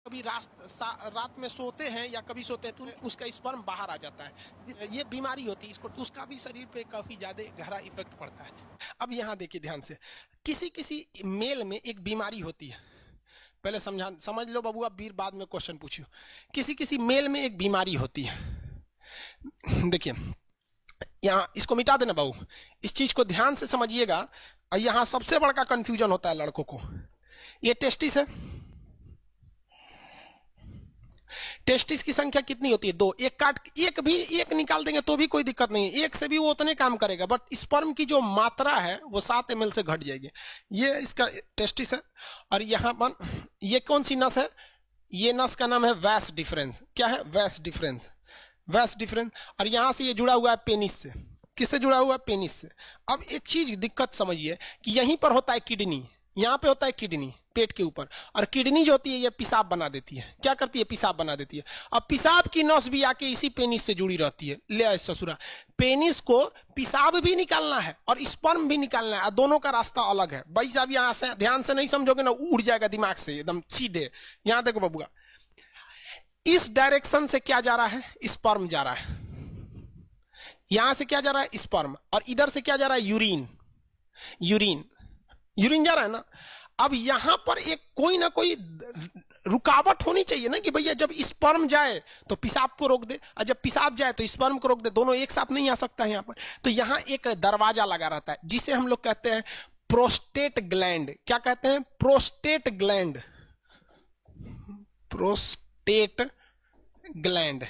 कभी रात में सोते हैं या कभी सोते हैं तो उसका स्पर्म बाहर आ जाता है। ये बीमारी होती है, इसको उसका भी शरीर पे काफी ज्यादा गहरा इफेक्ट पड़ता है। अब यहाँ देखिए ध्यान से, किसी किसी मेल में एक बीमारी होती है, पहले समझ लो बबुआ, बीर बाद में क्वेश्चन पूछियो। किसी किसी मेल में एक बीमारी होती है। देखिए यहाँ इसको मिटा देना बाबू, इस चीज को ध्यान से समझिएगा। यहाँ सबसे बड़ा कंफ्यूजन होता है लड़कों को। ये टेस्टिस है, टेस्टिस की संख्या कितनी होती है? 2। एक निकाल देंगे तो भी कोई दिक्कत नहीं है, एक से भी वो उतने काम करेगा, बट स्पर्म की जो मात्रा है वो 7 ml से घट जाएगी। ये इसका टेस्टिस है। और यहाँ पर ये कौन सी नस है? ये नस का नाम है वैस डिफरेंस। क्या है? वैस डिफरेंस, वैस डिफरेंस। और यहां से ये जुड़ा हुआ है पेनिस से। किससे जुड़ा हुआ है? पेनिस से। अब एक चीज दिक्कत समझिए कि यहीं पर होता है किडनी, यहाँ पे होता है किडनी पेट के ऊपर, और किडनी जो होती है ये पेशाब बना देती है। क्या करती है? पेशाब बना देती है। अब पेशाब की नस भी आके इसी पेनिस से जुड़ी रहती है। ले आए ससुरा, पेनिस को पेशाब भी निकालना है और स्पर्म भी निकालना है, दोनों का रास्ता अलग है। भाई साहब यहाँ से ध्यान से नहीं समझोगे ना, उड़ जाएगा दिमाग से एकदम सीधे। यहाँ देखो बबुआ, इस डायरेक्शन से क्या जा रहा है? स्पर्म जा रहा है। यहां से क्या जा रहा है? स्पर्म। और इधर से क्या जा रहा है? यूरिन। यूरिन, यूरिन जा रहा है ना। अब यहां पर एक कोई ना कोई रुकावट होनी चाहिए ना, कि भैया जब स्पर्म जाए तो पेशाब को रोक दे, और जब पेशाब जाए तो स्पर्म को रोक दे। दोनों एक साथ नहीं आ सकता है यहां पर। तो यहां एक दरवाजा लगा रहता है जिसे हम लोग कहते हैं प्रोस्टेट ग्लैंड। क्या कहते हैं? Prostate gland, prostate gland,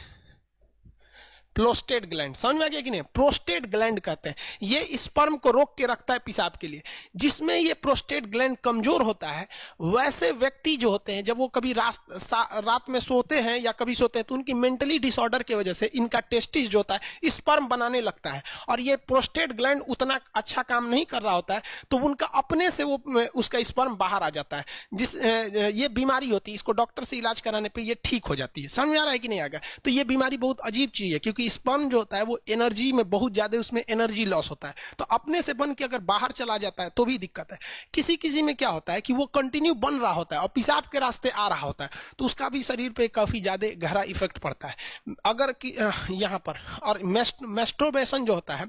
prostate gland. समझ में आ गया कि नहीं? प्रोस्टेट ग्लैंड कहते हैं, ये स्पर्म को रोक के रखता है पेशाब के लिए। जिसमें ये प्रोस्टेट ग्लैंड कमजोर होता है, वैसे व्यक्ति जो होते हैं जब वो कभी रात में सोते हैं या कभी सोते हैं तो उनकी मेंटली डिसऑर्डर की वजह से इनका टेस्टिस जो होता है स्पर्म बनाने लगता है, और ये प्रोस्टेट ग्लैंड उतना अच्छा काम नहीं कर रहा होता है, तो उनका अपने से वो उसका स्पर्म बाहर आ जाता है। ये बीमारी होती है, इसको डॉक्टर से इलाज कराने पर ये ठीक हो जाती है। समझ में आ रहा है कि नहीं? आएगा तो ये बीमारी बहुत अजीब चीज है, क्योंकि स्पर्म जो होता है वो एनर्जी में बहुत ज्यादा, उसमें एनर्जी लॉस होता है। तो अपने से बन के अगर बाहर चला जाता है तो भी दिक्कत है। किसी किसी में क्या होता है कि वो कंटिन्यू बन रहा होता है और पेशाब के रास्ते आ रहा होता है, तो उसका भी शरीर पे काफी ज्यादा गहरा इफेक्ट पड़ता है। अगर यहाँ पर और मेस्टरबेशन जो होता है,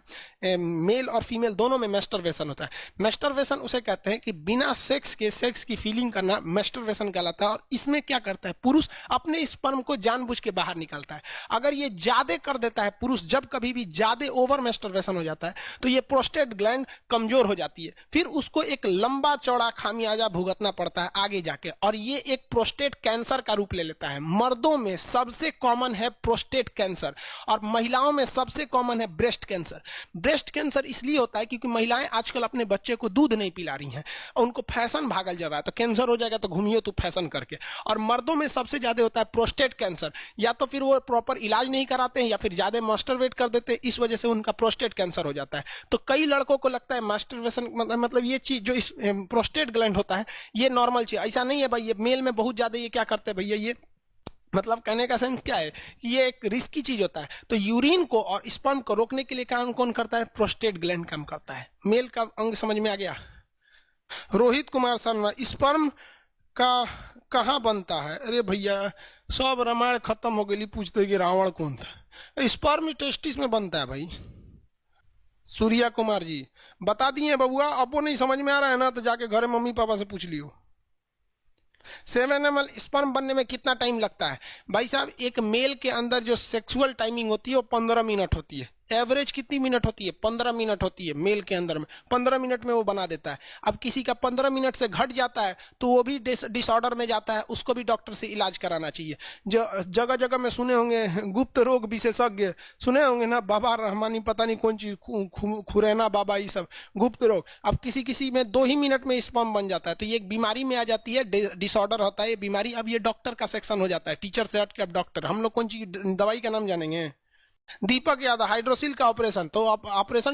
मेल और फीमेल दोनों में मेस्टरबेशन होता है। मेस्टरबेशन उसे कहते हैं कि बिना सेक्स के सेक्स की फीलिंग करना मेस्टरबेशन कहलाता है। और इसमें क्या करता है? पुरुष अपने स्पर्म को जानबूझ के बाहर निकालता है। अगर ये ज्यादा कर देता है पुरुष, जब कभी भी ज्यादा ओवर मेस्टरबेशन हो जाता है तो ये प्रोस्टेट ग्लैंड कमजोर हो जाती है, फिर उसको एक लंबा चौड़ा खामियाजा भुगतना पड़ता है आगे जाके, और ये एक प्रोस्टेट कैंसर का रूप ले लेता है। मर्दों में सबसे कॉमन है प्रोस्टेट कैंसर, और महिलाओं में सबसे कॉमन है ब्रेस्ट कैंसर। ब्रेस्ट कैंसर इसलिए होता है क्योंकि महिलाएं आजकल अपने बच्चे को दूध नहीं पिला रही हैं, उनको फैशन भागल जा रहा है, तो कैंसर हो जाएगा तो घूमिए तू फैशन करके। और मर्दों में सबसे ज्यादा होता है प्रोस्टेट कैंसर, या तो फिर वो प्रॉपर इलाज नहीं कराते हैं या फिर ज्यादा मास्टरबेट कर देते हैं, इस वजह से उनका प्रोस्टेट कैंसर हो जाता है। तो कई लड़कों को लगता है मास्टरबेशन मतलब ये चीज जो इस प्रोस्टेट ग्लैंड होता है ये नॉर्मल चीज, ऐसा नहीं है भाई। ये मेल में बहुत ज्यादा ये क्या करते हैं भैया, ये मतलब कहने का सेंस क्या है कि ये एक रिस्की चीज होता है। तो यूरिन को और स्पर्म को रोकने के लिए काम कौन करता है? प्रोस्टेट ग्लैंड काम करता है। मेल का अंग समझ में आ गया? रोहित कुमार शर्मा, स्पर्म का कहाँ बनता है? अरे भैया सब रामायण खत्म हो गई, पूछते कि रावण कौन था। स्पर्म टेस्टिस में बनता है भाई। सूर्या कुमार जी बता दिए बबुआ, अब वो नहीं समझ में आ रहा है ना तो जाके घर मम्मी पापा से पूछ लियो। 7 ml स्पर्म बनने में कितना टाइम लगता है? भाई साहब एक मेल के अंदर जो सेक्सुअल टाइमिंग होती है वो 15 मिनट होती है। एवरेज कितनी मिनट होती है? 15 मिनट होती है मेल के अंदर में। 15 मिनट में वो बना देता है। अब किसी का 15 मिनट से घट जाता है तो वो भी डिसऑर्डर में जाता है, उसको भी डॉक्टर से इलाज कराना चाहिए। जो जगह जगह में सुने होंगे गुप्त रोग विशेषज्ञ, सुने होंगे ना, बाबा रहमानी पता नहीं कौन चीज, खुरैना बाबा, ये सब गुप्त रोग। अब किसी किसी में 2 ही मिनट में स्पर्म बन जाता है, तो ये एक बीमारी में आ जाती है, डिसऑर्डर होता है ये बीमारी। अब ये डॉक्टर का सेक्शन हो जाता है, टीचर से हट के अब डॉक्टर। हम लोग कौन सी दवाई का नाम जानेंगे? दीपक यादव, हाइड्रोसिल का ऑपरेशन, तो आप ऑपरेशन